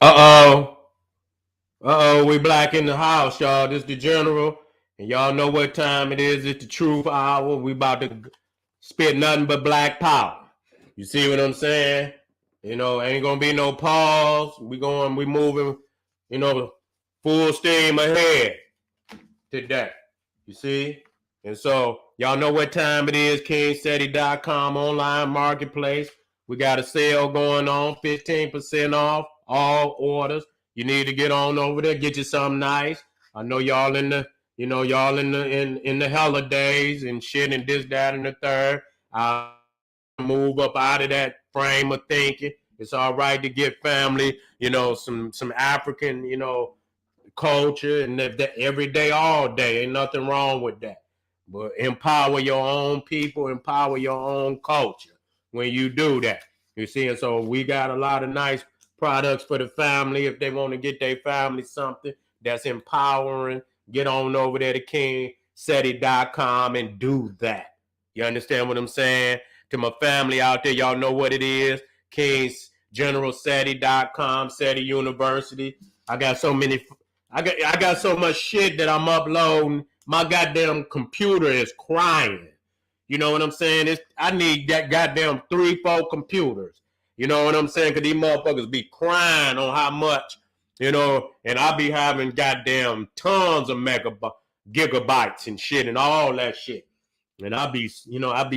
Uh-oh. Uh-oh, we black in the house, y'all. This the general. And y'all know what time it is. It's the truth hour. We about to spit nothing but black power. You see what I'm saying? Ain't gonna be no pause. We moving, you know, full steam ahead today. You see? And so y'all know what time it is. KingSteady.com online marketplace. We got a sale going on, 15% off all orders. You need to get on over there, get you something nice. I know y'all in the, y'all in the holidays and shit and this, that, and the third. I move up out of that frame of thinking. It's all right to get family, some African, culture and that every day, all day. Ain't nothing wrong with that. But empower your own people, empower your own culture when you do that. You see, and so we got a lot of nice products for the family. If they want to get their family something that's empowering, get on over there to KingSteady.com and do that. You understand what I'm saying? To my family out there, y'all know what it is. KingsGeneralSteady.com, SETI University. I got so much shit that I'm uploading. My goddamn computer is crying. You know what I'm saying? I need that goddamn 3-4 computers. You know what I'm saying? Because these motherfuckers be crying on how much, and I be having goddamn tons of gigabytes and shit and all that shit. And I be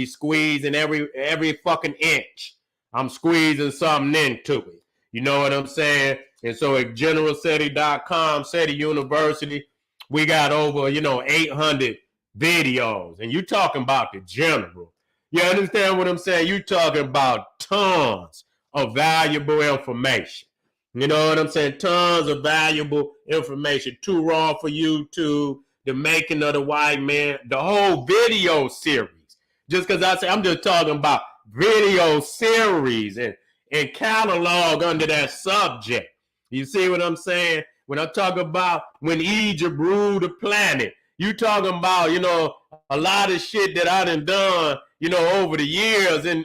squeezing every fucking inch. I'm squeezing something into it. You know what I'm saying? And so at generalseti.com, SETI University, we got over, 800 videos. And you talking about the general. You understand what I'm saying? You talking about tons of valuable information. You know what I'm saying? Tons of valuable information. Too Raw for YouTube, The Making of the White Man, the whole video series. Just because I'm just talking about video series and catalog under that subject. You see what I'm saying? When I talk about when Egypt ruled the planet, you talking about, a lot of shit that I done, over the years in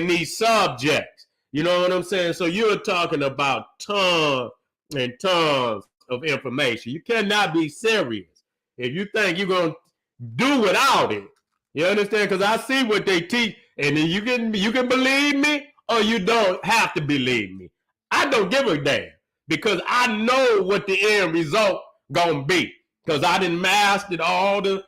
these subjects. You know what I'm saying? So you're talking about tons and tons of information. You cannot be serious if you think you're going to do without it. You understand? Because I see what they teach, and then you can believe me or you don't have to believe me. I don't give a damn because I know what the end result gonna be. Because I done mastered all the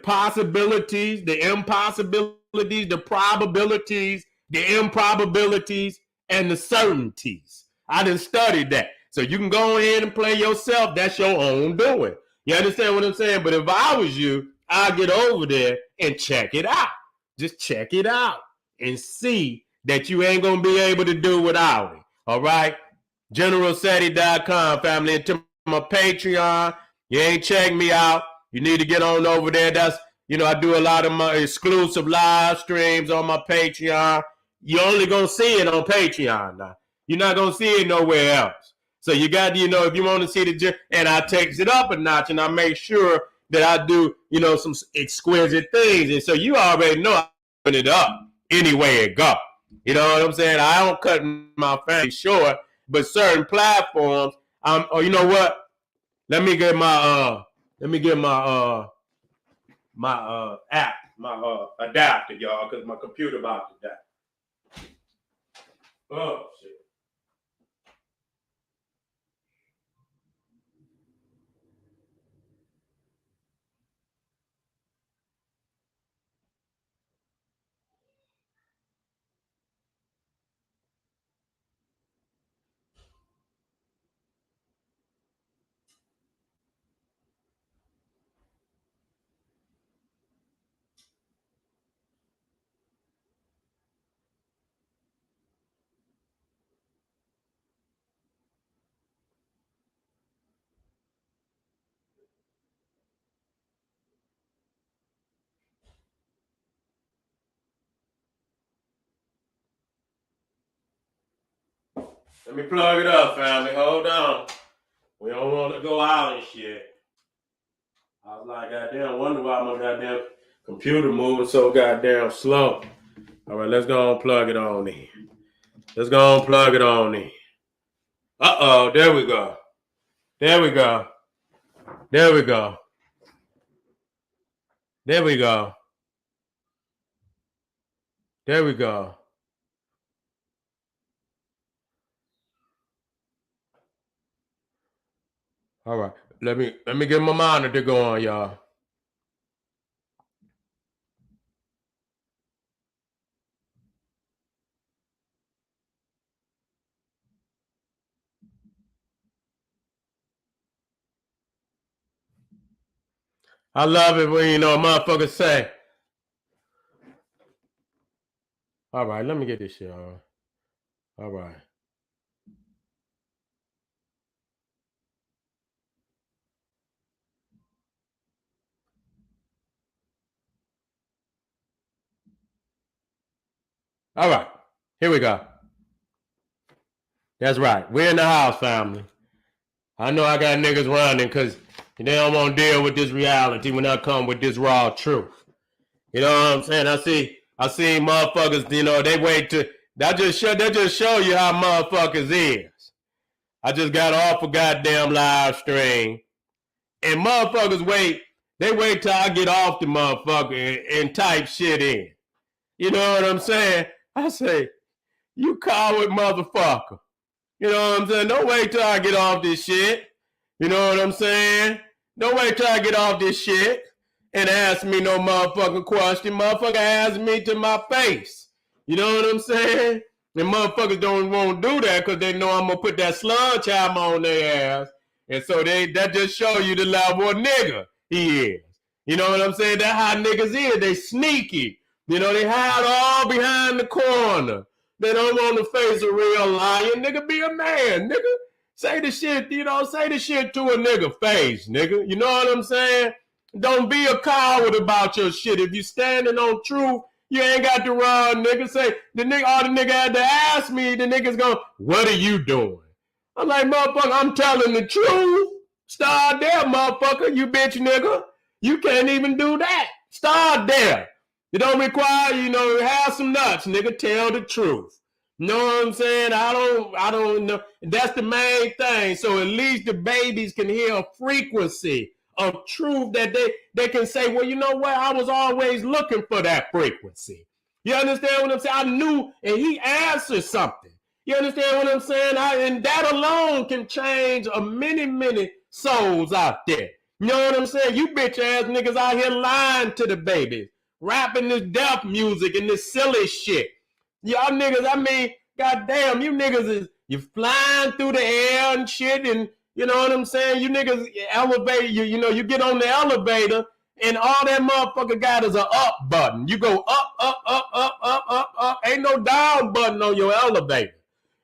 possibilities, the impossibilities, the probabilities, the improbabilities, and the certainties. I done studied that. So you can go ahead and play yourself. That's your own doing. You understand what I'm saying? But if I was you, I'd get over there and check it out. Just check it out and see that you ain't going to be able to do without it. All right? GeneralSeti.com, family. And to my Patreon, you ain't check me out. You need to get on over there. That's, I do a lot of my exclusive live streams on my Patreon. You're only going to see it on Patreon now. You're not going to see it nowhere else. So you got to, if you want to see and I takes it up a notch and I make sure that I do, some exquisite things. And so you already know I put it up anyway it go. You know what I'm saying? I don't cut my family short, but certain platforms, you know what? Let me get my app, my adapter, y'all, because my computer about to die. Oh shit. Let me plug it up, family. Hold on. We don't want to go out and shit. I was like, goddamn, wonder why my goddamn computer moving so goddamn slow. All right, let's go and plug it on in. Let's go and plug it on in. Uh-oh, there we go. There we go. There we go. There we go. There we go. All right. Let me get my monitor going, y'all. I love it when motherfuckers say. All right, let me get this shit on. All right. All right. Here we go. That's right. We're in the house, family. I know I got niggas running because they don't want to deal with this reality when I come with this raw truth. You know what I'm saying? I see motherfuckers, they wait to that just show you how motherfuckers is. I just got off a goddamn live stream. And motherfuckers they wait till I get off the motherfucker and type shit in. You know what I'm saying? I say, you coward motherfucker. You know what I'm saying? Don't wait till I get off this shit. You know what I'm saying? Don't wait till I get off this shit and ask me no motherfucking question. Motherfucker ask me to my face. You know what I'm saying? And motherfuckers don't want to do that because they know I'm going to put that sludge hammer on their ass. And so that just show you the level of nigga he is. You know what I'm saying? That's how niggas is. They sneaky. They hide all behind the corner. They don't want to face a real lion. Nigga, be a man, nigga. Say the shit, say the shit to a nigga face, nigga. You know what I'm saying? Don't be a coward about your shit. If you standing on truth, you ain't got to run, nigga. Say, all the nigga had to ask me, the nigga's going, what are you doing? I'm like, motherfucker, I'm telling the truth. Start there, motherfucker, you bitch nigga. You can't even do that. Start there. It don't require, have some nuts, nigga. Tell the truth. You know what I'm saying? I don't know. That's the main thing. So at least the babies can hear a frequency of truth that they can say, well, you know what? I was always looking for that frequency. You understand what I'm saying? I knew, and he answered something. You understand what I'm saying? And that alone can change a many souls out there. You know what I'm saying? You bitch ass niggas out here lying to the babies, rapping this death music and this silly shit. Y'all niggas, I mean, goddamn, you niggas you flying through the air and shit, and you know what I'm saying? You niggas elevate, you get on the elevator, and all that motherfucker got is a up button. You go up. Ain't no down button on your elevator.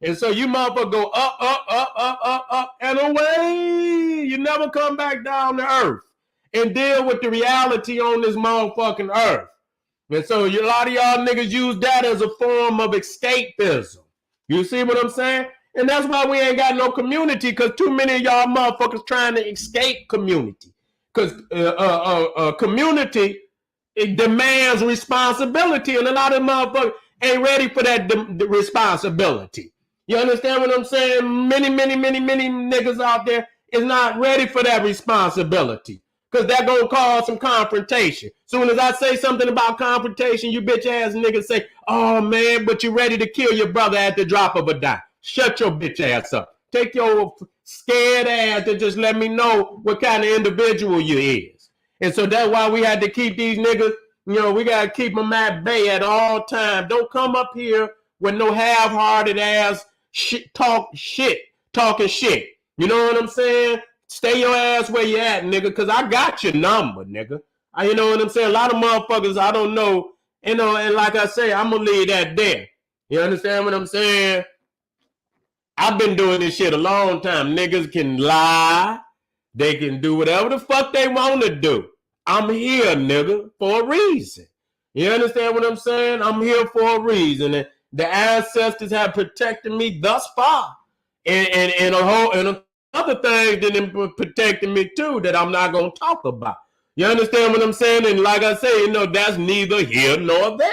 And so you motherfucker go up, and away. You never come back down to earth and deal with the reality on this motherfucking earth. And so a lot of y'all niggas use that as a form of escapism. You see what I'm saying? And that's why we ain't got no community, because too many of y'all motherfuckers trying to escape community. Because community, it demands responsibility, and a lot of motherfuckers ain't ready for that responsibility. You understand what I'm saying? Many niggas out there is not ready for that responsibility, because that gonna cause some confrontation. Soon as I say something about confrontation, you bitch ass niggas say, oh man, but you ready to kill your brother at the drop of a dime. Shut your bitch ass up. Take your scared ass and just let me know what kind of individual you is. And so that's why we had to keep these niggas, we got to keep them at bay at all times. Don't come up here with no half-hearted ass talking shit. You know what I'm saying? Stay your ass where you at, nigga, because I got your number, nigga. You know what I'm saying? A lot of motherfuckers, I don't know, and like I say, I'm going to leave that there. You understand what I'm saying? I've been doing this shit a long time. Niggas can lie. They can do whatever the fuck they want to do. I'm here, nigga, for a reason. You understand what I'm saying? I'm here for a reason. And the ancestors have protected me thus far. And other things that have protected me too that I'm not going to talk about. You understand what I'm saying? And like I say, that's neither here nor there.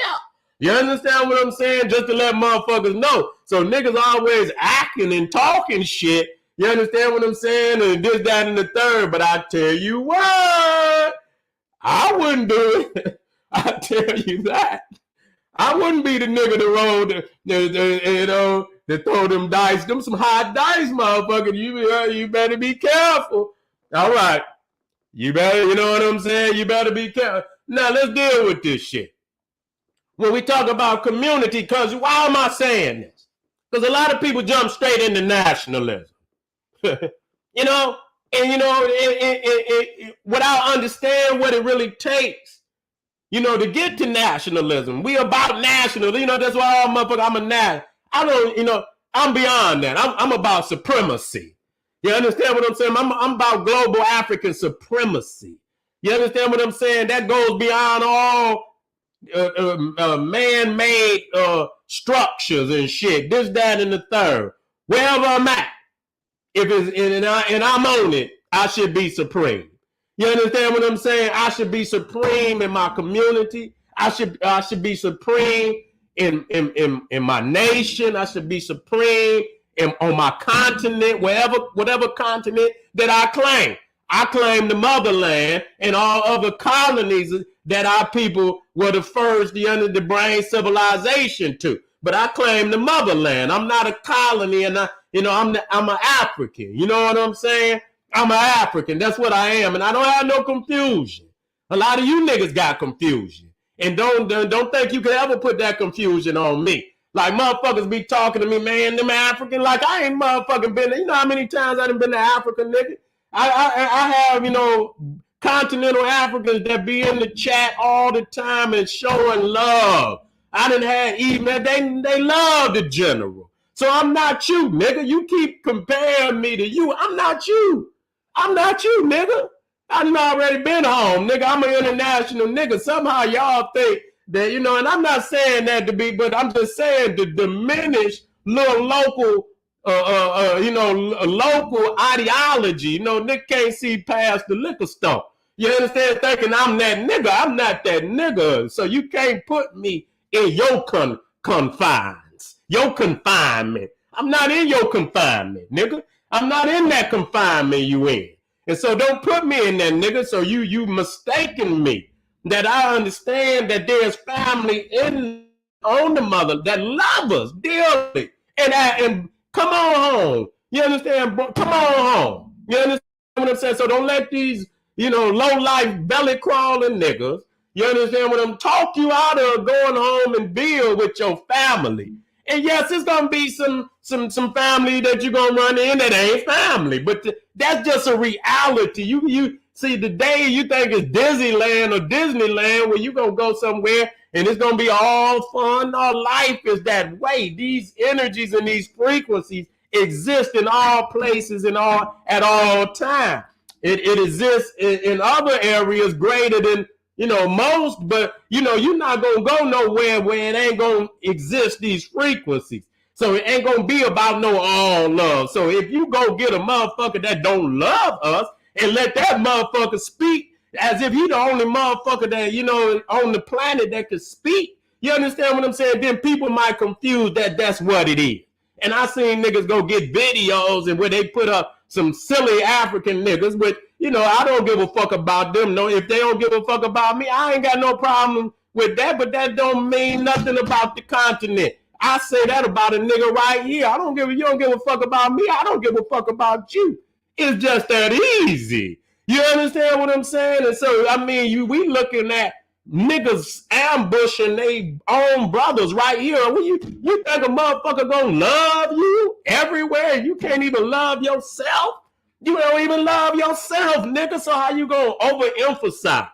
You understand what I'm saying? Just to let motherfuckers know. So niggas always acting and talking shit. You understand what I'm saying? And this, that, and the third. But I tell you what, I wouldn't do it. I tell you that. I wouldn't be the nigga to roll to throw them dice. Them some hot dice, motherfucker. You better be careful. All right. You better, you know what I'm saying? You better be careful. Now let's deal with this shit. When we talk about community, because why am I saying this? Because a lot of people jump straight into nationalism. You know, and you know, without understanding what it really takes, you know, to get to nationalism. We about nationalism. You know, that's why I'm a national. I don't, you know, I'm beyond that. I'm about supremacy. You understand what I'm saying? I'm about global African supremacy. You understand what I'm saying? That goes beyond all man-made structures and shit. This, that, and the third. Wherever I'm at, if it's and I'm on it, I should be supreme. You understand what I'm saying? I should be supreme in my community. I should be supreme in my nation. I should be supreme on my continent, whatever continent that I claim. I claim the motherland and all other colonies that our people were the first, the brain civilization to. But I claim the motherland. I'm not a colony, and I'm an African. You know what I'm saying? I'm an African. That's what I am, and I don't have no confusion. A lot of you niggas got confusion, and don't think you can ever put that confusion on me. Like motherfuckers be talking to me, man, them African. Like I ain't motherfucking been there. You know how many times I done been to Africa, nigga? I have, you know, continental Africans that be in the chat all the time and showing love. I done had even they love the general. So I'm not you, nigga. You keep comparing me to you. I'm not you. I'm not you, nigga. I done already been home, nigga. I'm an international nigga. Somehow y'all think that, you know, and I'm not saying that to be, but I'm just saying to diminish little local local ideology. You know, nigga can't see past the liquor store. You understand? Thinking I'm that nigga. I'm not that nigga. So you can't put me in your confines, your confinement. I'm not in your confinement, nigga. I'm not in that confinement you in. And so don't put me in that, nigga. So you mistaken me. That I understand that there's family on the mother that love us dearly. And come on home. You understand, bro? Come on home. You understand what I'm saying? So don't let these, you know, low-life, belly-crawling niggas, you understand what I'm talking you out of going home and build with your family. And yes, it's going to be some family that you're going to run in that ain't family. But that's just a reality. You see, the day you think it's Disneyland or Disneyland where you're going to go somewhere and it's going to be all fun. All life is that way. These energies and these frequencies exist in all places and at all times. It exists in other areas greater than, you know, most, but, you know, you're not going to go nowhere where it ain't going to exist, these frequencies. So it ain't going to be about no all love. So if you go get a motherfucker that don't love us and let that motherfucker speak, as if he the only motherfucker that, you know, on the planet that can speak. You understand what I'm saying? Then people might confuse that that's what it is. And I seen niggas go get videos and where they put up some silly African niggas, but, you know, I don't give a fuck about them. No, if they don't give a fuck about me, I ain't got no problem with that, but that don't mean nothing about the continent. I say that about a nigga right here. You don't give a fuck about me. I don't give a fuck about you. It's just that easy. You understand what I'm saying? And so, I mean, we looking at niggas ambushing their own brothers right here. You think a motherfucker gonna love you everywhere? You can't even love yourself? You don't even love yourself, nigga. So how you gonna overemphasize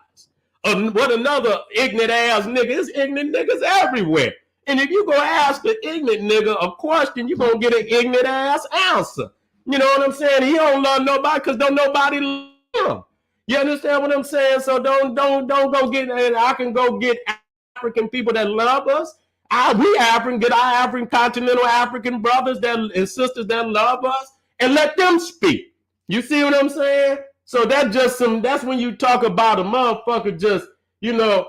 what another ignorant ass nigga? It's ignorant niggas everywhere. And if you go ask the ignorant nigga a question, you gonna get an ignorant ass answer. You know what I'm saying? He don't love nobody because don't nobody love him. You understand what I'm saying? So don't go get, and I can go get African people that love us. We African, get our African, continental African brothers and sisters that love us and let them speak. You see what I'm saying? So that's when you talk about a motherfucker just, you know,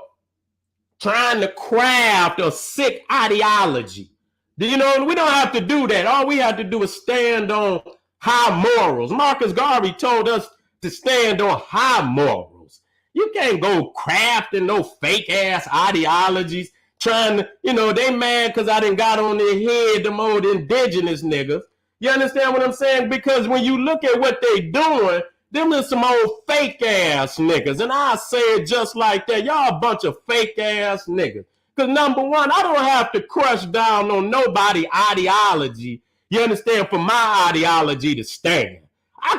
trying to craft a sick ideology. You know, we don't have to do that. All we have to do is stand on high morals. Marcus Garvey told us to stand on high morals. You can't go crafting no fake ass ideologies, trying to, you know, they mad because I done got on their head them old indigenous niggas. You understand what I'm saying? Because when you look at what they doing, them is some old fake ass niggas. And I say it just like that. Y'all a bunch of fake ass niggas. Because number one, I don't have to crush down on nobody ideology. You understand? For my ideology to stand. I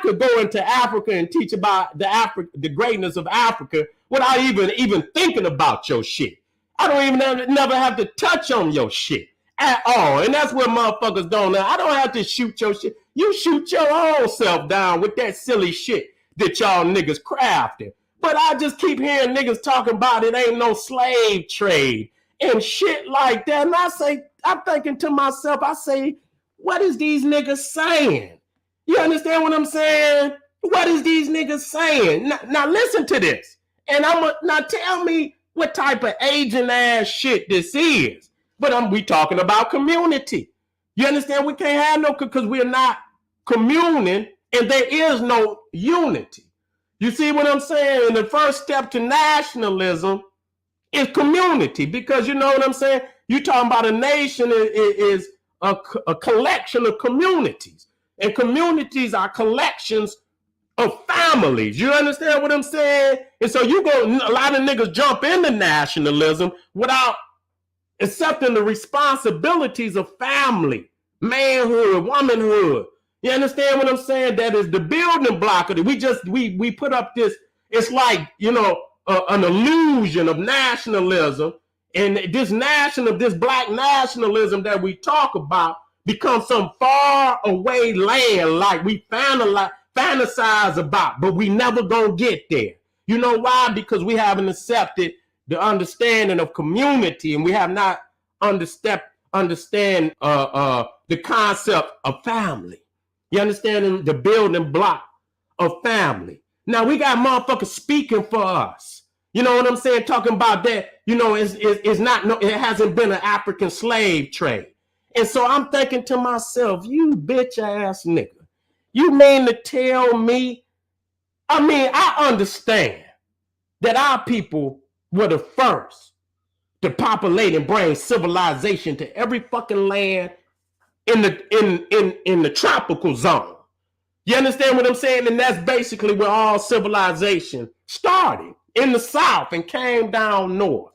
could go into Africa and teach about the greatness of Africa without even thinking about your shit. I don't even never have to touch on your shit at all. And that's what motherfuckers don't know. I don't have to shoot your shit. You shoot your own self down with that silly shit that y'all niggas crafted. But I just keep hearing niggas talking about it ain't no slave trade and shit like that. And I'm thinking to myself, I say, what is these niggas saying? You understand what I'm saying? What is these niggas saying? Now listen to this. And now tell me what type of agent ass shit this is. But we talking about community. You understand? We can't have no, because we're not communing and there is no unity. You see what I'm saying? And the first step to nationalism is community, because you know what I'm saying? You talking about a nation is a collection of communities, and communities are collections of families. You understand what I'm saying? And so a lot of niggas jump into nationalism without accepting the responsibilities of family, manhood, womanhood. You understand what I'm saying? That is the building block of it. We put up this, it's like, you know, an illusion of nationalism, and this black nationalism that we talk about becomes some far away land like we fantasize about, but we never gonna get there. You know why? Because we haven't accepted the understanding of community, and we have not understand the concept of family. You understand the building block of family. Now we got motherfuckers speaking for us. You know what I'm saying? Talking about that, you know, it hasn't been an African slave trade. And so I'm thinking to myself, you bitch ass nigga, you mean to tell me, I understand that our people were the first to populate and bring civilization to every fucking land in the tropical zone. You understand what I'm saying? And that's basically where all civilization started, in the South, and came down north.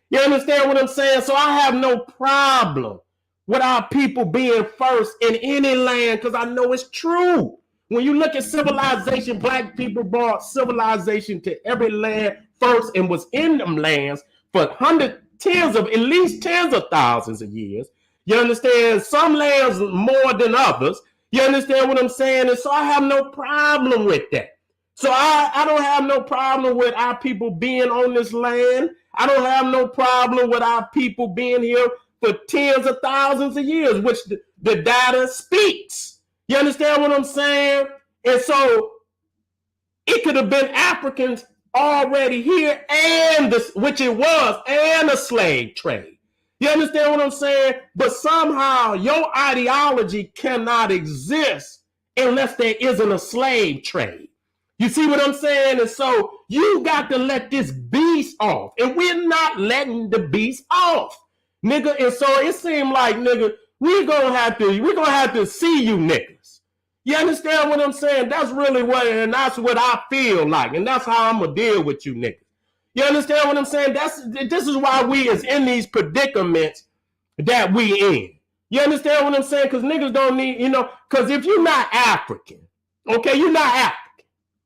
You understand what I'm saying? So I have no problem with our people being first in any land, because I know it's true. When you look at civilization, black people brought civilization to every land first and was in them lands for at least tens of thousands of years. You understand? Some lands more than others. You understand what I'm saying? And so I have no problem with that. So I don't have no problem with our people being on this land. I don't have no problem with our people being here for tens of thousands of years, which the data speaks. You understand what I'm saying? And so it could have been Africans already here, which it was, and a slave trade. You understand what I'm saying? But somehow your ideology cannot exist unless there isn't a slave trade. You see what I'm saying? And so you got to let this beast off. And we're not letting the beast off, nigga. And so it seemed like, nigga, we're gonna have to see you niggas. You understand what I'm saying? That's really and that's what I feel like. And that's how I'm gonna deal with you niggas. You understand what I'm saying? This is why we is in these predicaments that we in. You understand what I'm saying? Because niggas don't need, you know, because if you're not African, okay, you're not African.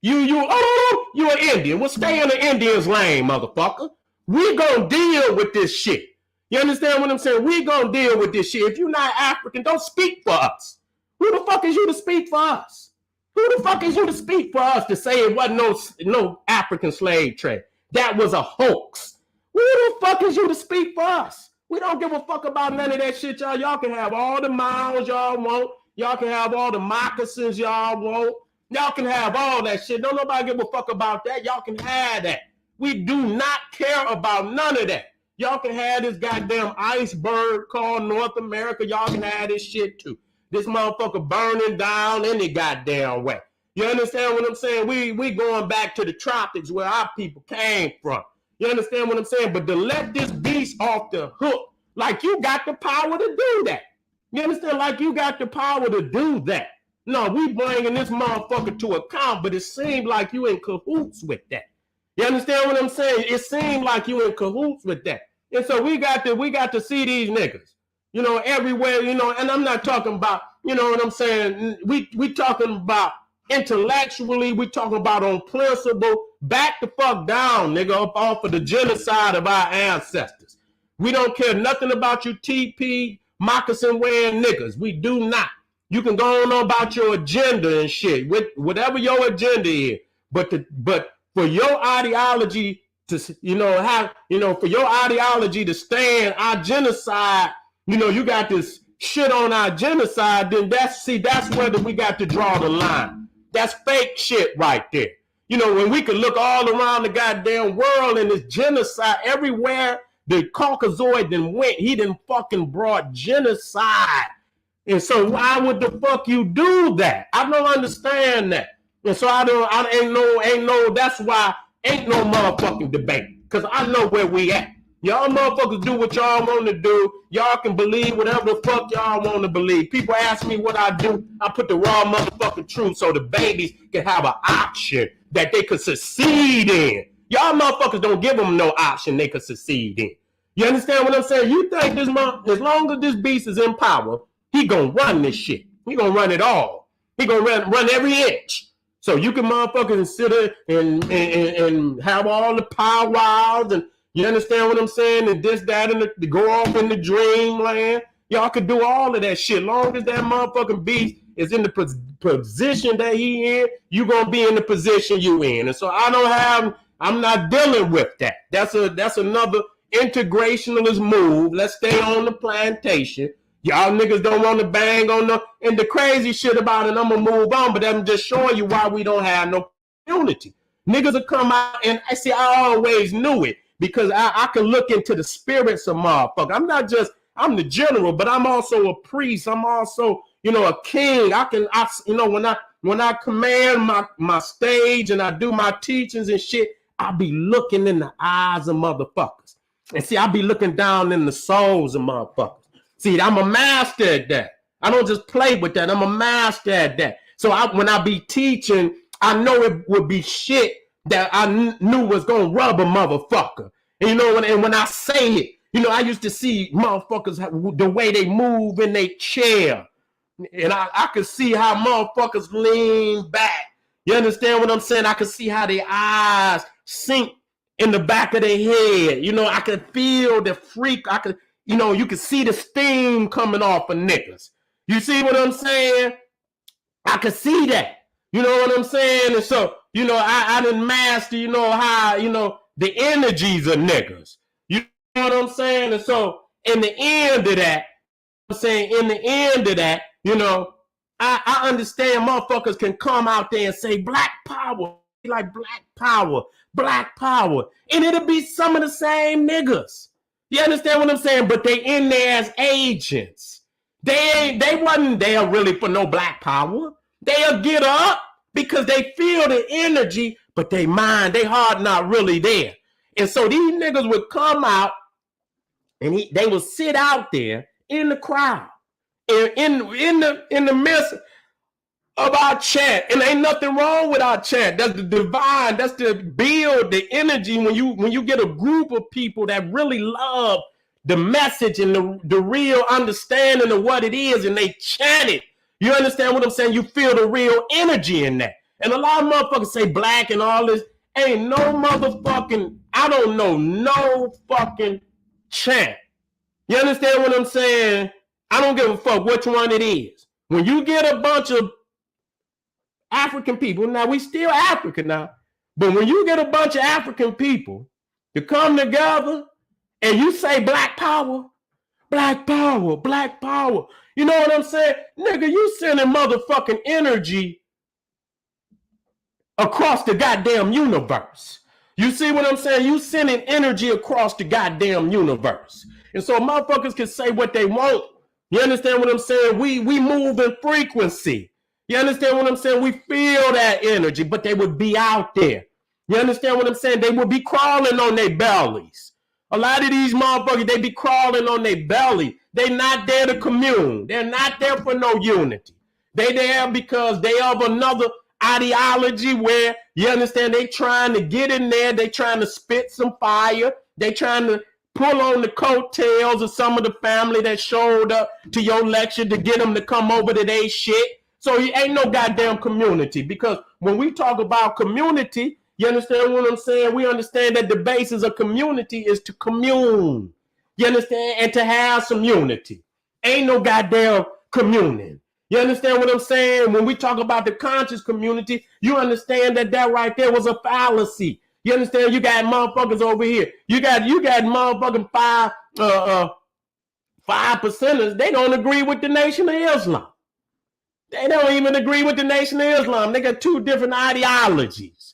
You're an Indian. Well, stay in the Indian's lane, motherfucker. We gonna deal with this shit. You understand what I'm saying? We gonna deal with this shit. If you're not African, don't speak for us. Who the fuck is you to speak for us? Who the fuck is you to speak for us to say it wasn't no African slave trade? That was a hoax. Who the fuck is you to speak for us? We don't give a fuck about none of that shit, y'all. Y'all can have all the miles y'all want. Y'all can have all the moccasins y'all want. Y'all can have all that shit. Don't nobody give a fuck about that. Y'all can have that. We do not care about none of that. Y'all can have this goddamn iceberg called North America. Y'all can have this shit too. This motherfucker burning down any goddamn way. You understand what I'm saying? We going back to the tropics where our people came from. You understand what I'm saying? But to let this beast off the hook, like you got the power to do that. You understand? Like you got the power to do that. No, we bringing this motherfucker to account, but it seemed like you in cahoots with that. You understand what I'm saying? It seemed like you in cahoots with that. And so we got to see these niggas, you know, everywhere, you know, and I'm not talking about, you know what I'm saying? We talking about intellectually, we talking about on principle, back the fuck down, nigga, up off of the genocide of our ancestors. We don't care nothing about you TP, moccasin wearing niggas. We do not. You can go on about your agenda and shit, with whatever your agenda is, but for your ideology to, you know, have, you know, for your ideology to stand our genocide, you know, you got this shit on our genocide, then that's where we got to draw the line. That's fake shit right there. You know, when we could look all around the goddamn world and this genocide everywhere the Caucasoid then went, he done fucking brought genocide. And so why would the fuck you do that? I don't understand that. And so ain't no, that's why ain't no motherfucking debate. Cause I know where we at. Y'all motherfuckers do what y'all want to do. Y'all can believe whatever the fuck y'all want to believe. People ask me what I do. I put the raw motherfucking truth so the babies can have an option that they could succeed in. Y'all motherfuckers don't give them no option they could succeed in. You understand what I'm saying? You think this as long as this beast is in power, he gonna run this shit. He gonna run it all. He gonna run every inch. So you can motherfuckers sit there and have all the powwows and you understand what I'm saying? And this, that, and to go off in the dreamland. Y'all could do all of that shit. Long as that motherfucking beast is in the position that he in, you gonna be in the position you in. And so I'm not dealing with that. That's another integrationalist move. Let's stay on the plantation. Y'all niggas don't want to bang on and the crazy shit about it, I'm gonna move on, but I'm just showing you why we don't have no unity. Niggas will come out and I always knew it. Because I can look into the spirits of motherfuckers. I'm the general, but I'm also a priest. I'm also, you know, a king. You know, when I command my stage and I do my teachings and shit, I be looking in the eyes of motherfuckers. And see, I be looking down in the souls of motherfuckers. See, I'm a master at that. I don't just play with that. I'm a master at that. So when I be teaching, I know it would be shit that I knew was gonna rub a motherfucker. And you know, when I say it, you know, I used to see motherfuckers, the way they move in their chair. And I could see how motherfuckers lean back. You understand what I'm saying? I could see how their eyes sink in the back of their head. You know, I could feel the freak. You know, you could see the steam coming off of niggas. You see what I'm saying? I could see that. You know what I'm saying? And so, you know, I didn't master, you know, how, you know, the energies of niggas. You know what I'm saying? And so, in the end of that, you know, I understand motherfuckers can come out there and say black power, like black power. And it'll be some of the same niggas. You understand what I'm saying? But they in there as agents. They wasn't there really for no black power. They'll get up because they feel the energy, but they mind, they heart not really there. And so these niggas would come out and they would sit out there in the crowd, in the midst of our chant. And ain't nothing wrong with our chant. That's the divine, that's to build the energy when you get a group of people that really love the message and the real understanding of what it is, and they chant it. You understand what I'm saying? You feel the real energy in that. And a lot of motherfuckers say black and all this. Ain't no motherfucking, I don't know no fucking chant. You understand what I'm saying? I don't give a fuck which one it is. When you get a bunch of African people, now we still African now, but when you get a bunch of African people to come together and you say black power, black power, black power, you know what I'm saying? Nigga, you sending motherfucking energy across the goddamn universe. You see what I'm saying? You sending energy across the goddamn universe. And so motherfuckers can say what they want. You understand what I'm saying? We move in frequency. You understand what I'm saying? We feel that energy, but they would be out there. You understand what I'm saying? They would be crawling on their bellies. A lot of these motherfuckers, they be crawling on their belly. They not there to commune. They're not there for no unity. They there because they have another ideology where, you understand, they trying to get in there. They trying to spit some fire. They trying to pull on the coattails of some of the family that showed up to your lecture to get them to come over to their shit. So he ain't no goddamn community, because when we talk about community, you understand what I'm saying? We understand that the basis of community is to commune. You understand? And to have some unity. Ain't no goddamn communing. You understand what I'm saying? When we talk about the conscious community, you understand that that right there was a fallacy. You understand? You got motherfuckers over here. You got motherfucking five percenters. They don't agree with the Nation of Islam. They don't even agree with the Nation of Islam. They got two different ideologies.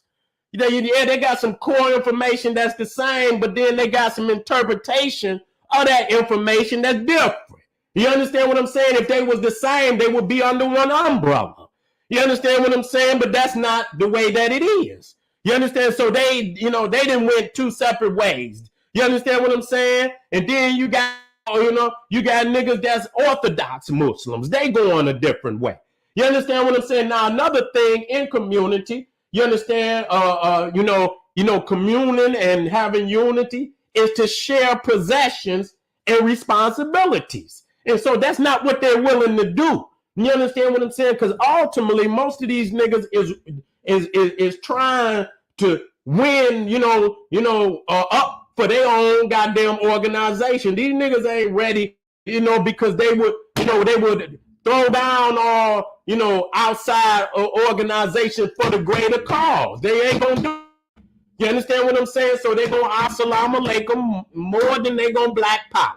Yeah, they got some core information that's the same, but then they got some interpretation of that information that's different. You understand what I'm saying? If they was the same, they would be under one umbrella. You understand what I'm saying? But that's not the way that it is. You understand? So they didn't went two separate ways. You understand what I'm saying? And then you got niggas that's Orthodox Muslims. They go on a different way. You understand what I'm saying? Now, another thing in community, you understand, communing and having unity is to share possessions and responsibilities. And so that's not what they're willing to do. You understand what I'm saying? Because ultimately, most of these niggas is trying to win, up for their own goddamn organization. These niggas ain't ready, because they would throw down all, outside organization for the greater cause. They ain't gonna do it. You understand what I'm saying? So they gonna assalamu alaikum more than they gonna black power.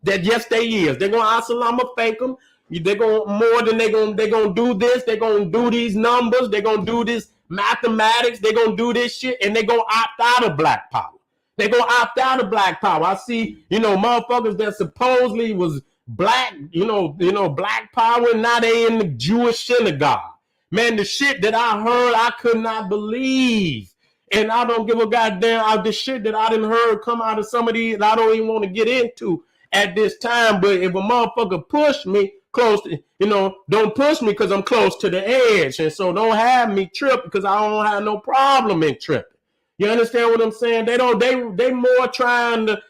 That yes, they is. They're gonna assalamu alaikum. They're gonna more than they gonna do this. They're gonna do these numbers. They're gonna do this mathematics. They're gonna do this shit, and they're gonna opt out of black power. They're gonna opt out of black power. I see, motherfuckers that supposedly was black, black power. Now they in the Jewish synagogue. Man, the shit that I heard, I could not believe. And I don't give a goddamn the shit that I done heard come out of some of these I don't even want to get into at this time. But if a motherfucker push me close to, don't push me because I'm close to the edge. And so don't have me trip because I don't have no problem in tripping. You understand what I'm saying? They more trying to,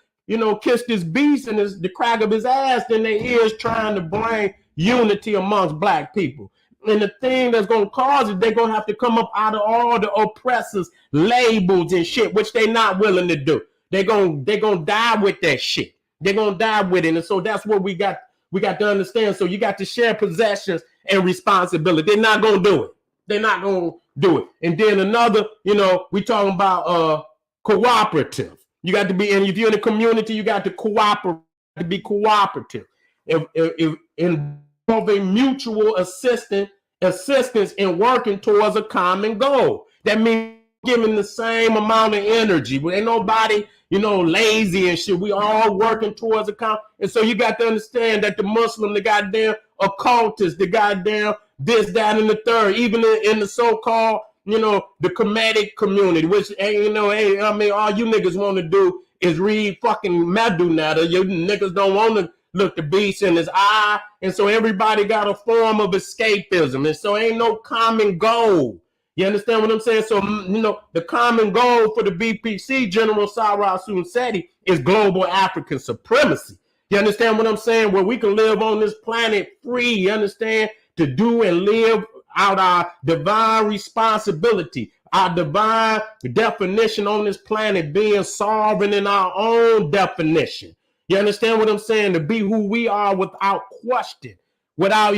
kiss this beast and the crack of his ass than they is trying to bring unity amongst black people. And the thing that's going to cause it, they're going to have to come up out of all the oppressors' labels and shit, which they're not willing to do. They're going to die with that shit. They're going to die with it. And so that's what we got to understand. So you got to share possessions and responsibility. They're not going to do it. They're not going to do it. And then another, we talking about cooperative. You got to be, and if you're in a community, you got to cooperate, to be cooperative. If involving mutual assistance in working towards a common goal. That means giving the same amount of energy. But ain't nobody, lazy and shit. We all working towards a common. And so you got to understand that the Muslim, the goddamn occultist, the goddamn this, that, and the third, even in the so-called, the Kemetic community, which ain't, all you niggas want to do is read fucking Medunata. You niggas don't want to look the beast in his eye. And so everybody got a form of escapism. And so ain't no common goal. You understand what I'm saying? So, the common goal for the BPC, General Sarah Seti, is global African supremacy. You understand what I'm saying? Where we can live on this planet free, you understand? To do and live out our divine responsibility, our divine definition on this planet, being sovereign in our own definition. You understand what I'm saying? To be who we are without question, without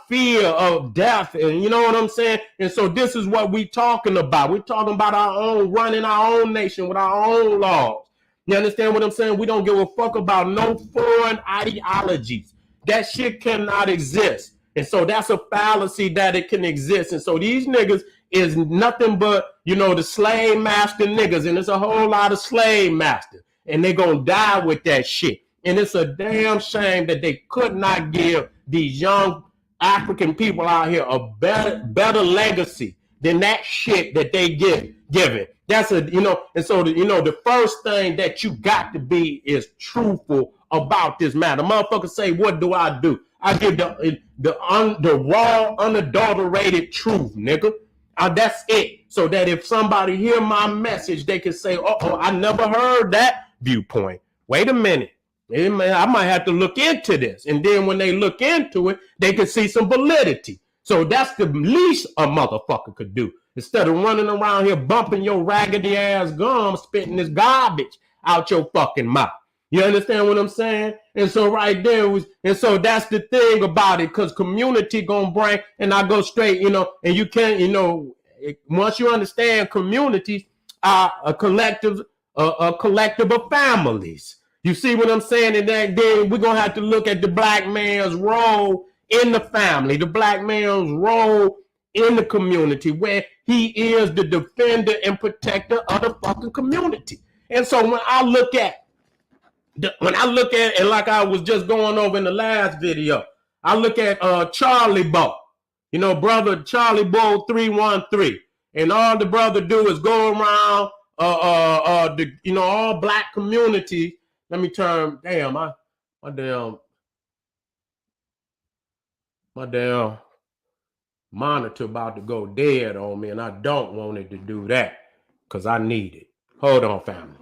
fear of death. And you know what I'm saying? And so this is what we talking about. We're talking about our own, running our own nation with our own laws. You understand what I'm saying? We don't give a fuck about no foreign ideologies. That shit cannot exist. And so that's a fallacy that it can exist. And so these niggas is nothing but, the slave master niggas, and it's a whole lot of slave masters, and they gonna die with that shit. And it's a damn shame that they could not give these young African people out here a better legacy than that shit that they give it. That's and so the first thing that you got to be is truthful about this matter. Motherfuckers say, what do? I give the raw, unadulterated truth, nigga. That's it. So that if somebody hear my message, they can say, oh, I never heard that viewpoint. Wait a minute. I might have to look into this. And then when they look into it, they can see some validity. So that's the least a motherfucker could do. Instead of running around here bumping your raggedy ass gum, spitting this garbage out your fucking mouth. You understand what I'm saying? And so right there and so that's the thing about it, because community gonna bring, and I go straight, and you can't, once you understand communities are a collective of families. You see what I'm saying? And then we're going to have to look at the black man's role in the family, the black man's role in the community, where he is the defender and protector of the fucking community. And so when I look at and like I was just going over in the last video, I look at Charlie Bo, brother Charlie Bo 313. And all the brother do is go around all black communities. Let me turn, my damn monitor about to go dead on me, and I don't want it to do that because I need it. Hold on, family.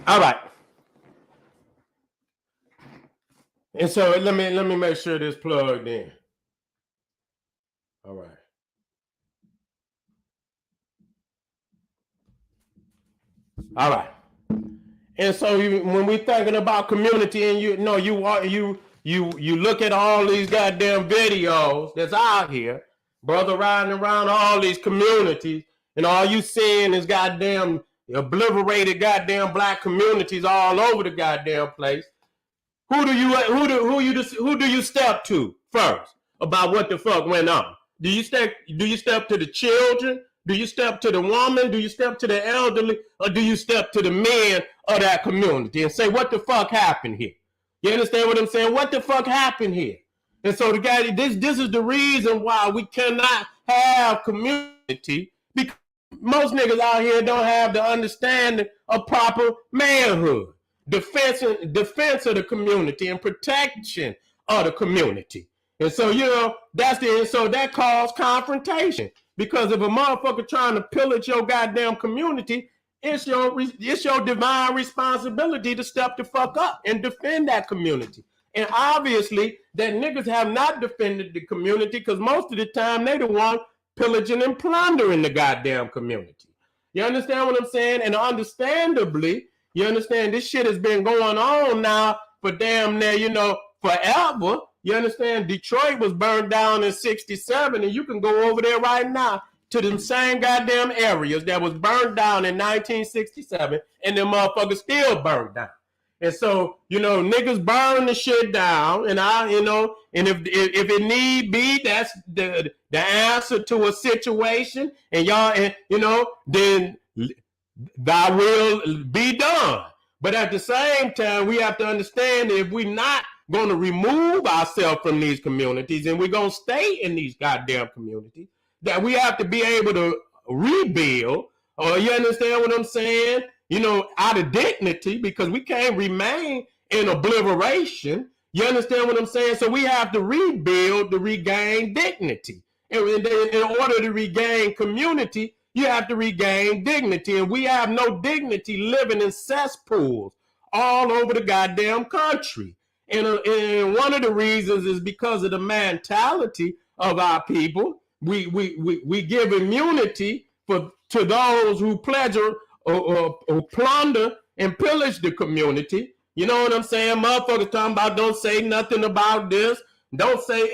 All right. And so let me make sure this plugged in. All right. All right. And so when we're thinking about community, and you look at all these goddamn videos that's out here, brother riding around all these communities, and all you seeing is goddamn obliterated goddamn black communities all over the goddamn place. Who do you step to first about what the fuck went on? Do you step to the children? Do you step to the woman? Do you step to the elderly? Or do you step to the men of that community and say, what the fuck happened here? You understand what I'm saying? What the fuck happened here? And so the guy, this is the reason why we cannot have community, because most niggas out here don't have the understanding of proper manhood, defense of the community, and protection of the community. And so, so that caused confrontation. Because if a motherfucker trying to pillage your goddamn community, it's your divine responsibility to step the fuck up and defend that community. And obviously, that niggas have not defended the community, because most of the time they the one pillaging and plundering the goddamn community. You understand what I'm saying? And understandably, you understand this shit has been going on now for damn near, forever. You understand? Detroit was burned down in 1967, and you can go over there right now to them same goddamn areas that was burned down in 1967, and them motherfuckers still burned down. And so, niggas burn the shit down, and and if it need be, that's the answer to a situation, and then thy will be done. But at the same time, we have to understand that if we're not going to remove ourselves from these communities and we're going to stay in these goddamn communities, that we have to be able to rebuild, or you understand what I'm saying? out of dignity, because we can't remain in obliteration. You understand what I'm saying? So we have to rebuild to regain dignity. And in order to regain community, you have to regain dignity. And we have no dignity living in cesspools all over the goddamn country. And one of the reasons is because of the mentality of our people. We give immunity to those who pleasure or plunder and pillage the community. You know what I'm saying? Motherfuckers talking about don't say nothing about this. Don't say,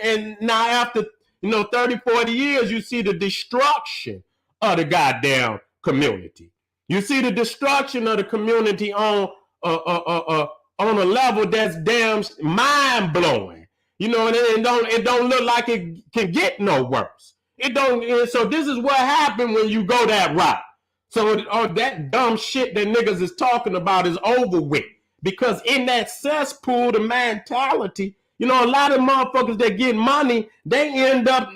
and now after 30, 40 years, you see the destruction of the goddamn community. You see the destruction of the community on a level that's damn mind blowing. And it don't look like it can get no worse. It don't. So this is what happened when you go that route. So that dumb shit that niggas is talking about is over with. Because in that cesspool, the mentality, a lot of motherfuckers that get money, they end up,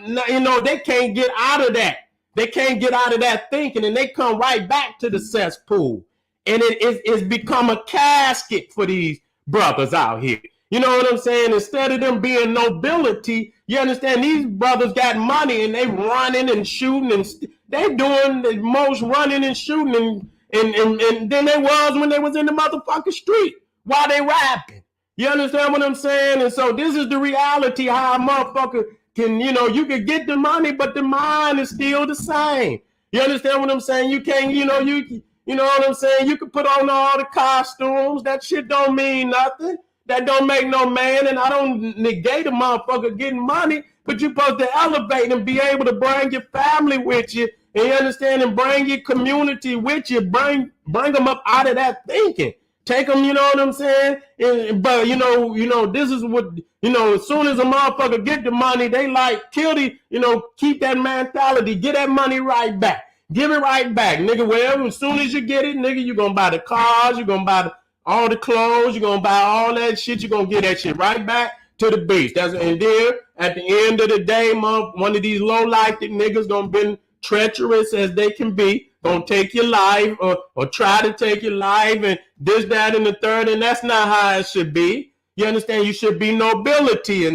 they can't get out of that. They can't get out of that thinking, and they come right back to the cesspool. And it's become a casket for these brothers out here. You know what I'm saying? Instead of them being nobility, you understand, these brothers got money and they running and shooting, and they doing the most running and shooting and than they was when they was in the motherfucking street while they rapping. You understand what I'm saying? And so this is the reality, how a motherfucker can, you can get the money, but the mind is still the same. You understand what I'm saying? You can't, you know what I'm saying? You can put on all the costumes. That shit don't mean nothing. That don't make no man, and I don't negate a motherfucker getting money, but you're supposed to elevate and be able to bring your family with you, and you understand, and bring your community with you, bring them up out of that thinking. Take them, you know what I'm saying? But this is what, as soon as a motherfucker get the money, they like kill keep that mentality, get that money right back. Give it right back, nigga. Wherever, as soon as you get it, nigga, you're gonna buy the cars, you're gonna buy all the clothes, you're gonna buy all that shit, you're gonna get that shit right back to the beast. And then at the end of the day, one of these low-life niggas gonna be treacherous as they can be, gonna take your life or try to take your life and this, that, and the third, and that's not how it should be. You understand? You should be nobility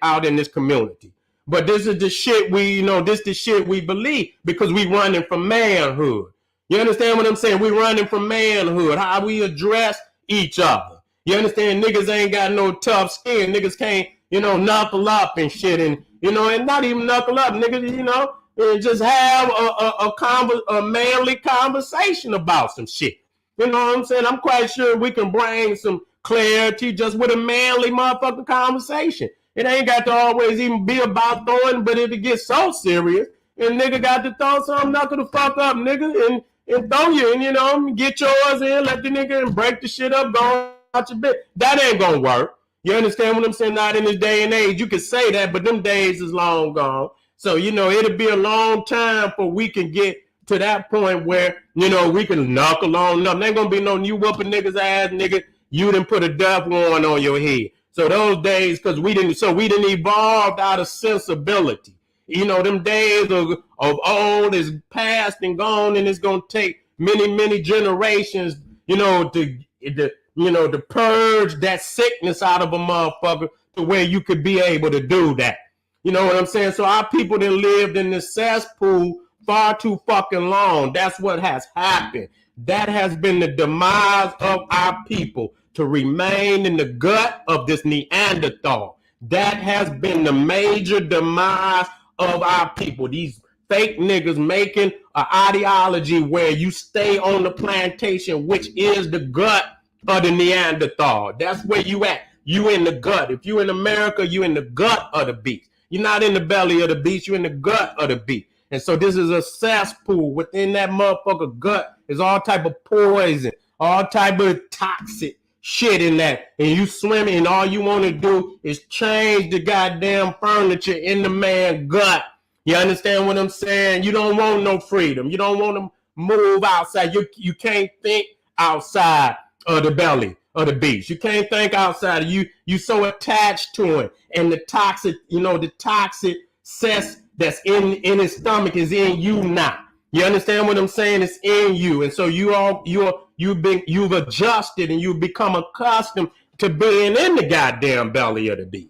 out in this community. But this is the shit this the shit we believe, because we running from manhood. You understand what I'm saying? We running from manhood, how we address each other. You understand? Niggas ain't got no tough skin. Niggas can't, knuckle up and shit, and not even knuckle up, niggas, and just have a manly conversation about some shit. You know what I'm saying? I'm quite sure we can bring some clarity just with a manly motherfucking conversation. It ain't got to always even be about throwing, but if it gets so serious, and nigga got to throw something, knuckle the fuck up, nigga, and throw you, and get yours in, let the nigga and break the shit up, go out your bit. That ain't gonna work. You understand what I'm saying? Not in this day and age. You can say that, but them days is long gone. So, it'll be a long time before we can get to that point where, we can knuckle on up. There ain't gonna be no you whooping niggas ass, nigga. You done put a death warrant on your head. So those days, because we didn't evolve out of sensibility. Them days of old is past and gone, and it's gonna take many, many generations, to purge that sickness out of a motherfucker to where you could be able to do that. You know what I'm saying? So our people that lived in this cesspool far too fucking long. That's what has happened. That has been the demise of our people, to remain in the gut of this Neanderthal. That has been the major demise of our people. These fake niggas making an ideology where you stay on the plantation, which is the gut of the Neanderthal. That's where you at. You in the gut. If you in America, you in the gut of the beast. You're not in the belly of the beast. You're in the gut of the beast. And so this is a cesspool. Within that motherfucker gut is all type of poison, all type of toxic shit in that. And you swimming, and all you want to do is change the goddamn furniture in the man gut. You understand what I'm saying? You don't want no freedom. You don't want to move outside. You can't think outside of the belly of the beast. You can't think outside. You so attached to it. And the toxic, the toxic cess that's in his stomach is in you now. You understand what I'm saying? It's in you, and so you've adjusted and you've become accustomed to being in the goddamn belly of the beast.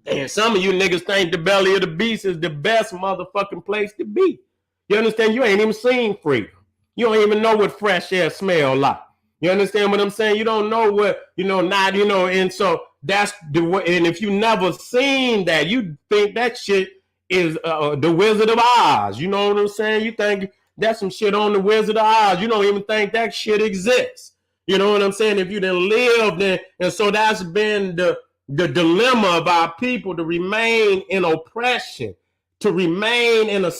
And some of you niggas think the belly of the beast is the best motherfucking place to be. You understand? You ain't even seen freedom. You don't even know what fresh air smell like. You understand what I'm saying? You don't know what, and so that's the way. And if you never seen that, you think that shit is the Wizard of Oz. You know what I'm saying? You think that's some shit on the Wizard of Oz. You don't even think that shit exists. You know what I'm saying? If you didn't live there, and so that's been the dilemma of our people, to remain in oppression, to remain in a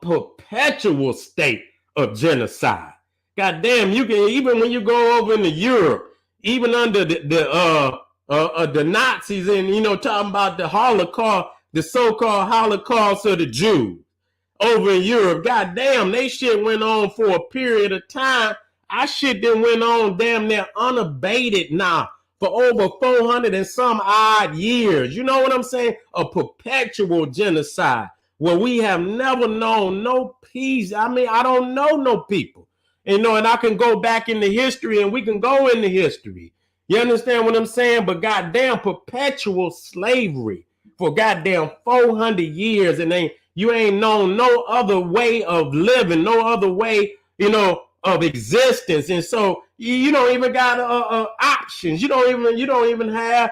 perpetual state of genocide. God damn, you can, even when you go over into Europe, even under the Nazis, and talking about the Holocaust, the so-called Holocaust of the Jews over in Europe. God damn, they shit went on for a period of time. Our shit then went on damn near unabated now for over 400 and some odd years. You know what I'm saying? A perpetual genocide where we have never known no peace. I mean, I don't know no people. And I can go back into history, and we can go into history. You understand what I'm saying? But goddamn, perpetual slavery for goddamn 400 years, and you ain't known no other way of living, no other way, of existence. And so you don't even got options. You don't even have,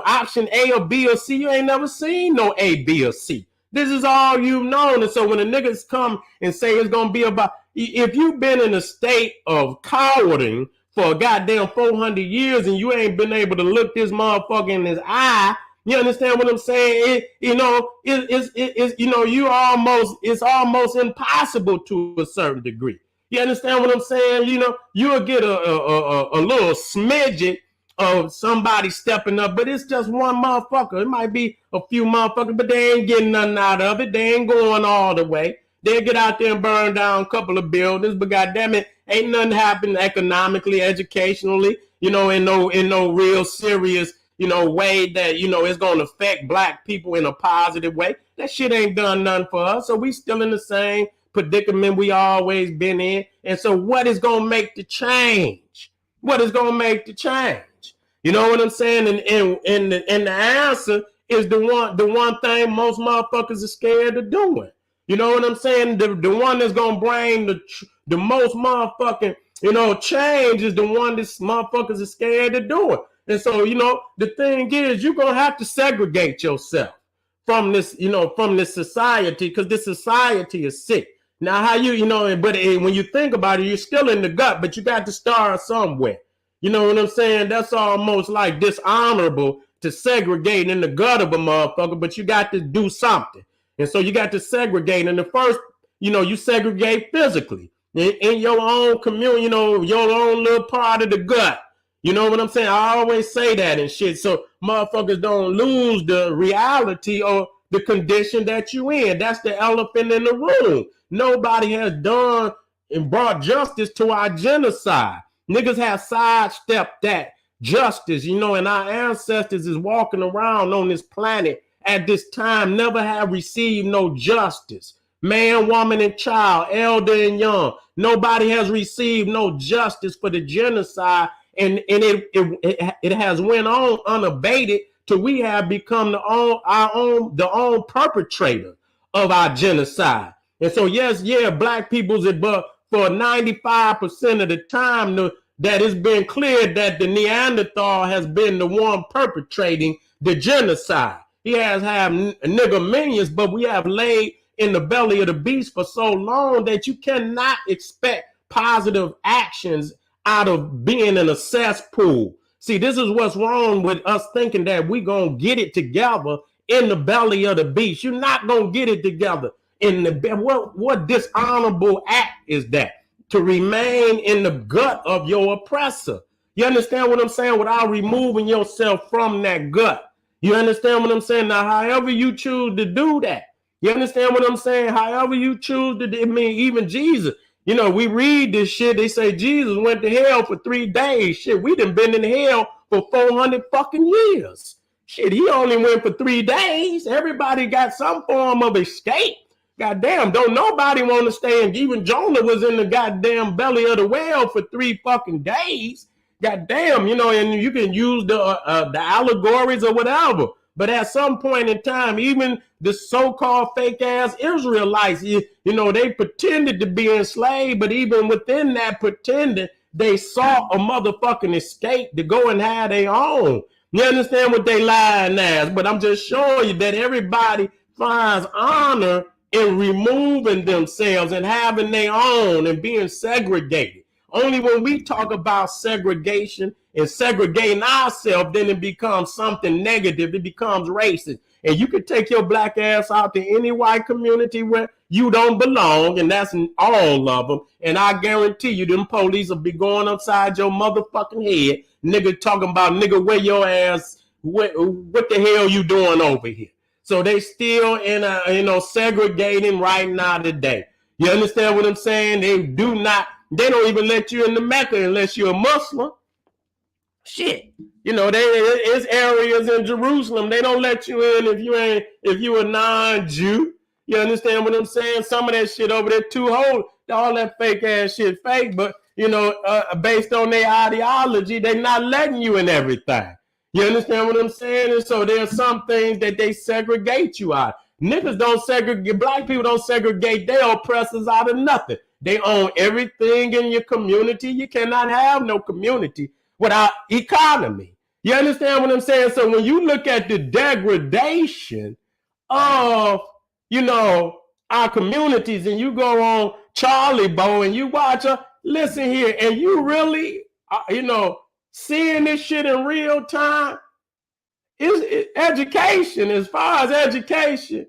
option A or B or C. You ain't never seen no A, B, or C. This is all you've known. And so when the niggas come and say it's gonna be about, if you've been in a state of cowarding for a goddamn 400 years and you ain't been able to look this motherfucker in his eye, you understand what I'm saying? It's almost impossible to a certain degree. You understand what I'm saying? You'll get a little smidget of somebody stepping up, but it's just one motherfucker. It might be a few motherfuckers, but they ain't getting nothing out of it. They ain't going all the way. They'll get out there and burn down a couple of buildings, but goddamn it, ain't nothing happening economically, educationally, in no real serious, way that, it's going to affect black people in a positive way. That shit ain't done nothing for us. So we still in the same predicament we always been in. And so what is going to make the change? What is going to make the change? You know what I'm saying? And the answer is the one thing most motherfuckers are scared of doing. You know what I'm saying? The one that's going to bring the most motherfucking, change is the one that motherfuckers are scared of doing. And so, the thing is, you're going to have to segregate yourself from this, from this society, because this society is sick. Now, how but when you think about it, you're still in the gut, but you got to start somewhere. You know what I'm saying? That's almost like dishonorable to segregate in the gut of a motherfucker, but you got to do something. And so you got to segregate. And the first, you segregate physically in your own community, your own little part of the gut. You know what I'm saying? I always say that and shit. So motherfuckers don't lose the reality or the condition that you in. That's the elephant in the room. Nobody has done and brought justice to our genocide. Niggas have sidestepped that justice, and our ancestors is walking around on this planet at this time, never have received no justice. Man, woman, and child, elder and young. Nobody has received no justice for the genocide, and it has went on unabated till we have become the own perpetrator of our genocide. And so, black people's, but for 95% of the time, that it's been clear that the Neanderthal has been the one perpetrating the genocide. He has had nigger minions, but we have laid in the belly of the beast for so long that you cannot expect positive actions out of being in a cesspool. See, this is what's wrong with us thinking that we gonna get it together in the belly of the beast. You're not gonna get it together in the what dishonorable act is that? To remain in the gut of your oppressor. You understand what I'm saying? Without removing yourself from that gut. You understand what I'm saying? Now, however you choose to do that, you understand what I'm saying? However you choose to, even Jesus, we read this shit. They say Jesus went to hell for 3 days. Shit, we done been in hell for 400 fucking years. Shit, he only went for 3 days. Everybody got some form of escape. Goddamn, don't nobody want to stay in. Even Jonah was in the goddamn belly of the whale for 3 fucking days. Goddamn, you know, and you can use the allegories or whatever. But at some point in time, even the so-called fake-ass Israelites, you know, they pretended to be enslaved, but even within that pretending, they saw a motherfucking escape to go and have their own. You understand what they lying as? But I'm just showing you that everybody finds honor in removing themselves and having their own and being segregated. Only when we talk about segregation and segregating ourselves, then it becomes something negative. It becomes racist. And you can take your black ass out to any white community where you don't belong, and that's in all of them. And I guarantee you, them police will be going upside your motherfucking head. Nigga talking about, nigga, where your ass, what the hell you doing over here? So they still in a, you know, segregating right now today. You understand what I'm saying? They don't even let you in the Mecca unless you're a Muslim. Shit. You know, there's areas in Jerusalem, they don't let you in if you a non-Jew. You understand what I'm saying? Some of that shit over there too holy. All that fake ass shit fake, but you know, based on their ideology, they not letting you in everything. You understand what I'm saying? And so there's some things that they segregate you out. Niggas don't segregate, black people don't segregate their oppressors out of nothing. They own everything in your community. You cannot have no community without economy. You understand what I'm saying? So when you look at the degradation of, you know, our communities, and you go on Charlie Bo and you watch listen here, and you really, you know, seeing this shit in real time, education, as far as education,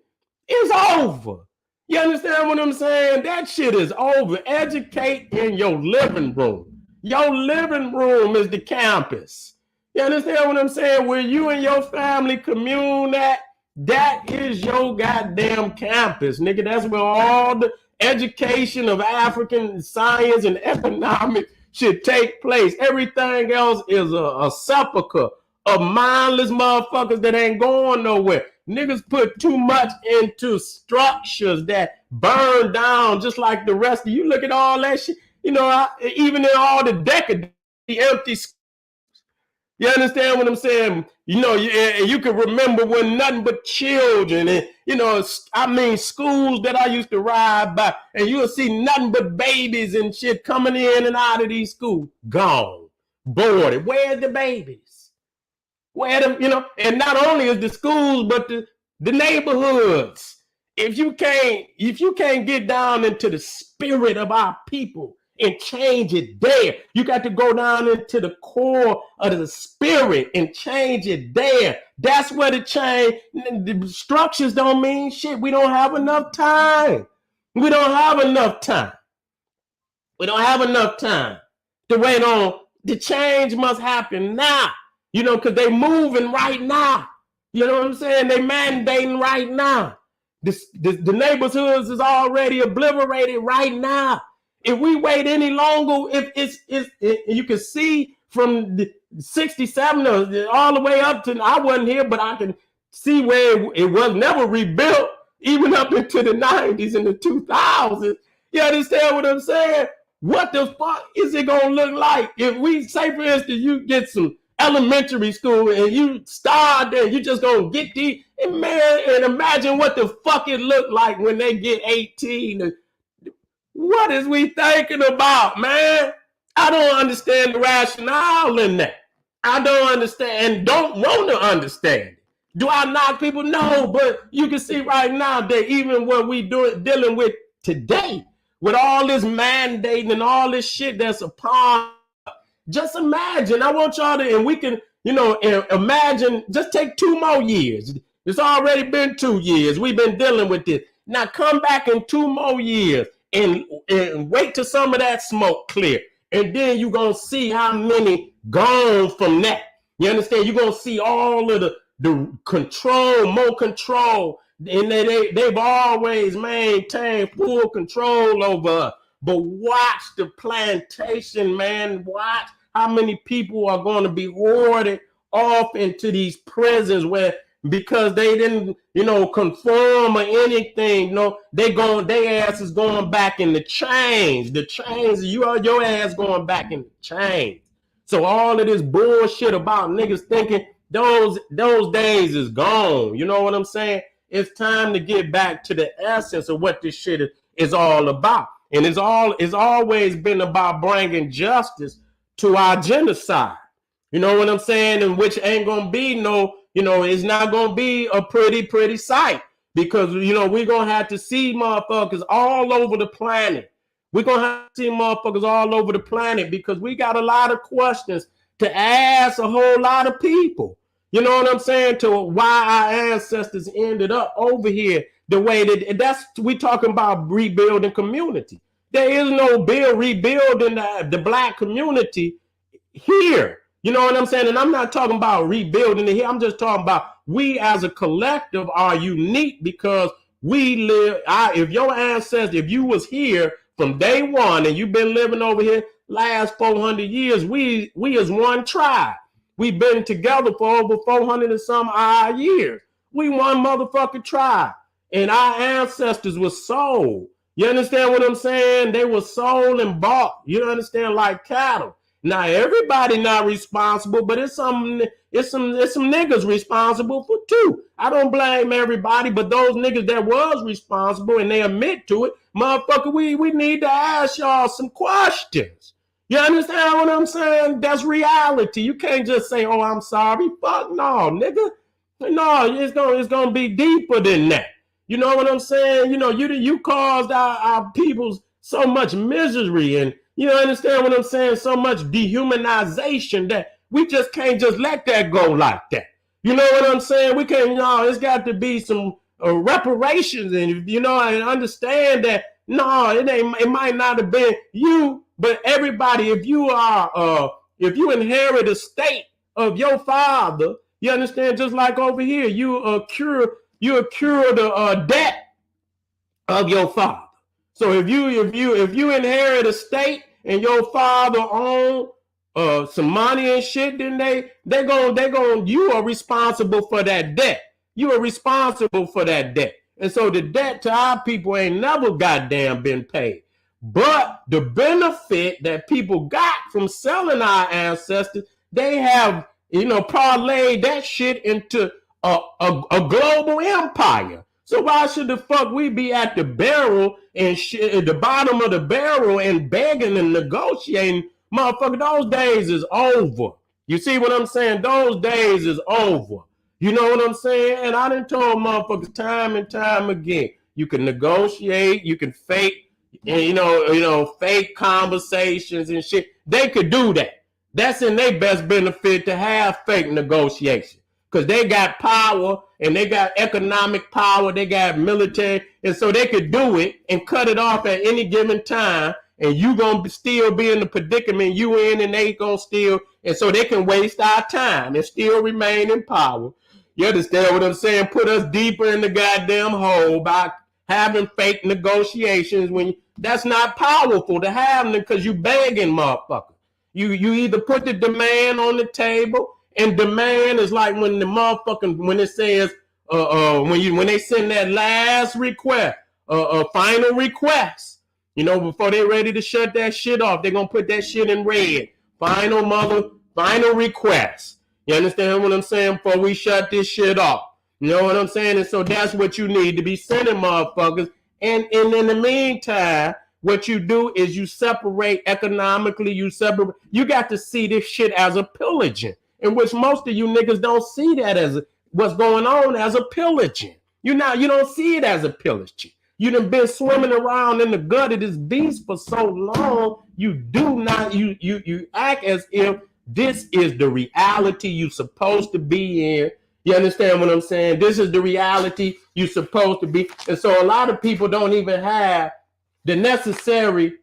is over. You understand what I'm saying? That shit is over. Educate in your living room. Your living room is the campus. You understand what I'm saying? Where you and your family commune at, that is your goddamn campus, nigga. That's where all the education of African science and economics should take place. Everything else is a sepulcher of mindless motherfuckers that ain't going nowhere. Niggas put too much into structures that burn down just like the rest of you. Look at all that shit. You know, even in all the decadent, the empty schools. You understand what I'm saying? You know, you can remember when nothing but children and, you know, I mean, schools that I used to ride by, and you'll see nothing but babies and shit coming in and out of these schools. Gone. Boarded. Where's the babies? Where them, you know, and not only is the schools, but the neighborhoods. If you can't get down into the spirit of our people and change it there, you got to go down into the core of the spirit and change it there. That's where the change. The structures don't mean shit. We don't have enough time. We don't have enough time. We don't have enough time to wait on. The change must happen now. You know, because they moving right now. You know what I'm saying? They mandating right now. The neighborhoods is already obliterated right now. If we wait any longer, you can see from the 67 all the way up to, I wasn't here, but I can see where it was never rebuilt, even up into the 90s and the 2000s. You understand what I'm saying? What the fuck is it going to look like if we, say for instance, you get some elementary school and you start there, you just gonna get these, and man, and imagine what the fuck it look like when they get 18. What is we thinking about, man? I don't understand the rationale in that. I don't understand and don't want to understand it. Do I knock people? No, but you can see right now that even what we dealing with today, with all this mandating and all this shit that's upon, just imagine. I want y'all to, and we can, you know, imagine, just take 2 more years. It's already been 2 years. We've been dealing with this. Now come back in 2 more years and wait till some of that smoke clear. And then you're going to see how many gone from that. You understand? You're going to see all of the control, more control. And they've always maintained full control over us. But watch the plantation, man. Watch how many people are going to be hoarded off into these prisons where because they didn't, conform or anything. Their ass is going back in the chains. The chains, your ass going back in the chains. So all of this bullshit about niggas thinking those days is gone. You know what I'm saying? It's time to get back to the essence of what this shit is all about. And it's always been about bringing justice to our genocide. You know what I'm saying? And which ain't gonna be it's not gonna be a pretty sight, because we're gonna have to see motherfuckers all over the planet. We're gonna have to see motherfuckers all over the planet, because we got a lot of questions to ask a whole lot of people. You know what I'm saying? To why our ancestors ended up over here the way that we talking about rebuilding community. There is no rebuilding the black community here. You know what I'm saying? And I'm not talking about rebuilding it here. I'm just talking about we as a collective are unique because we live. If your ancestors, if you was here from day one and you've been living over here last 400 years, we as one tribe. We've been together for over 400 and some odd years. We one motherfucking tribe. And our ancestors were sold. You understand what I'm saying? They were sold and bought. You understand? Like cattle. Now everybody not responsible, but it's some niggas responsible for too. I don't blame everybody, but those niggas that was responsible and they admit to it, motherfucker, we need to ask y'all some questions. You understand what I'm saying? That's reality. You can't just say, "Oh, I'm sorry." Fuck no, nigga. No, it's gonna be deeper than that. You know what I'm saying? You caused our peoples so much misery, and you understand what I'm saying? So much dehumanization that we just can't just let that go like that. You know what I'm saying? We can't. No, it's got to be some reparations, and and understand that. No, it might not have been you, but everybody. If you inherit a state of your father, you understand. Just like over here, you accrue the debt of your father. So if you inherit a state and your father own some money and shit, then you are responsible for that debt. You are responsible for that debt. And so the debt to our people ain't never goddamn been paid. But the benefit that people got from selling our ancestors, they have, parlayed that shit into a global empire. So why should the fuck we be at the barrel and shit, at the bottom of the barrel and begging and negotiating? Motherfucker, those days is over. You see what I'm saying? Those days is over. You know what I'm saying? And I done told motherfuckers time and time again, you can negotiate, you can fake, and fake conversations and shit. They could do that. That's in their best benefit to have fake negotiation. Because they got power and they got economic power, they got military, and so they could do it and cut it off at any given time, and you gonna still be in the predicament you in, and they gonna still, and so they can waste our time and still remain in power. You understand what I'm saying? Put us deeper in the goddamn hole by having fake negotiations when that's not powerful to have them, because you begging motherfucker. You either put the demand on the table. And demand is like when the motherfucking, when it says, when they send that last request, final request, before they're ready to shut that shit off, they're going to put that shit in red. Final request. You understand what I'm saying? Before we shut this shit off. You know what I'm saying? And so that's what you need to be sending motherfuckers. And in the meantime, what you do is you separate economically, you got to see this shit as a pillaging. In which most of you niggas don't see that as what's going on as a pillaging. You don't see it as a pillaging. You done been swimming around in the gut of this beast for so long. You do not, you act as if this is the reality you supposed to be in. You understand what I'm saying? This is the reality you supposed to be. And so a lot of people don't even have the necessary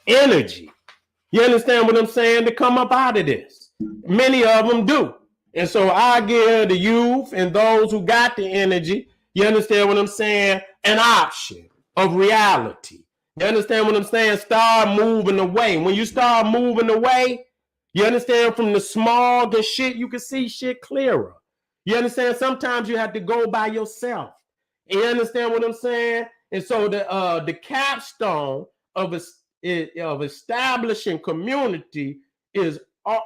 energy. You understand what I'm saying? To come up out of this. Many of them do. And so I give the youth and those who got the energy, you understand what I'm saying, an option of reality. You understand what I'm saying? Start moving away. When you start moving away, you understand, from the smog and shit, you can see shit clearer. You understand? Sometimes you have to go by yourself. You understand what I'm saying? And so the capstone of establishing community is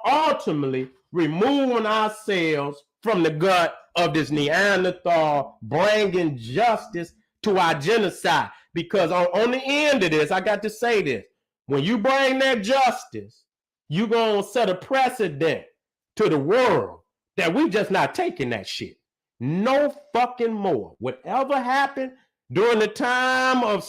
ultimately removing ourselves from the gut of this Neanderthal, bringing justice to our genocide. Because on the end of this, I got to say this: when you bring that justice, you're gonna set a precedent to the world that we just not taking that shit. No fucking more. Whatever happened during the time of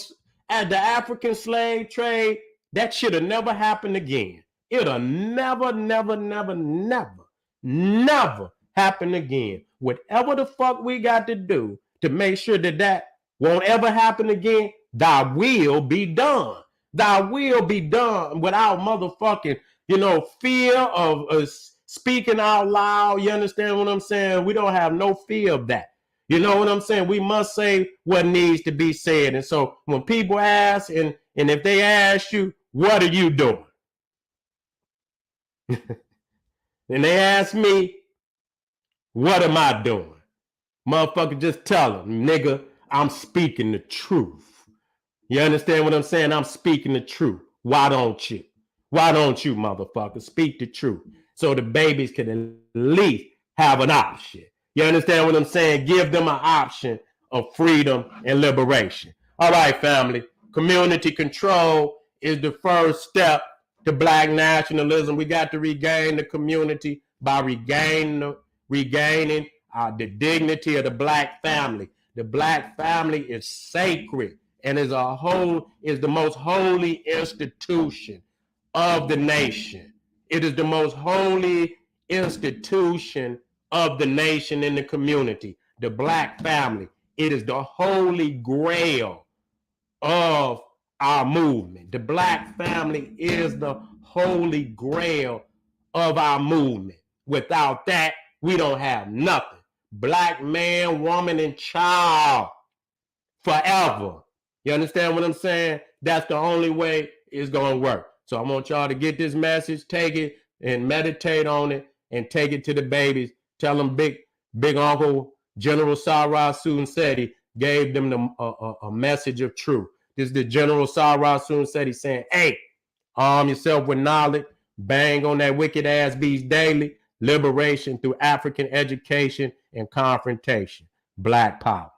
at the African slave trade, that shit'll never happen again. It'll never, never, never, never, never happen again. Whatever the fuck we got to do to make sure that that won't ever happen again, thy will be done. Thy will be done without motherfucking, fear of us speaking out loud. You understand what I'm saying? We don't have no fear of that. You know what I'm saying? We must say what needs to be said. And so when people ask, and if they ask you, what are you doing? And they ask me, what am I doing? Motherfucker, just tell them, nigga, I'm speaking the truth. You understand what I'm saying? I'm speaking the truth. Why don't you? Why don't you, motherfucker, speak the truth so the babies can at least have an option? You understand what I'm saying? Give them an option of freedom and liberation. All right, family. Community control is the first step to Black nationalism. We got to regain the community by regaining the dignity of the Black family. The Black family is sacred and is the most holy institution of the nation. It is the most holy institution of the nation in the community. The Black family. It is the holy grail of our movement. The Black family is the holy grail of our movement. Without that, we don't have nothing. Black man, woman, and child forever. You understand what I'm saying? That's the only way it's going to work. So I want y'all to get this message, take it, and meditate on it, and take it to the babies. Tell them Big Uncle General Sarah Soon-Seti gave them a message of truth. This is the General Sarah Soon-Seti saying, hey, arm yourself with knowledge, bang on that wicked ass beast daily, liberation through African education and confrontation. Black power.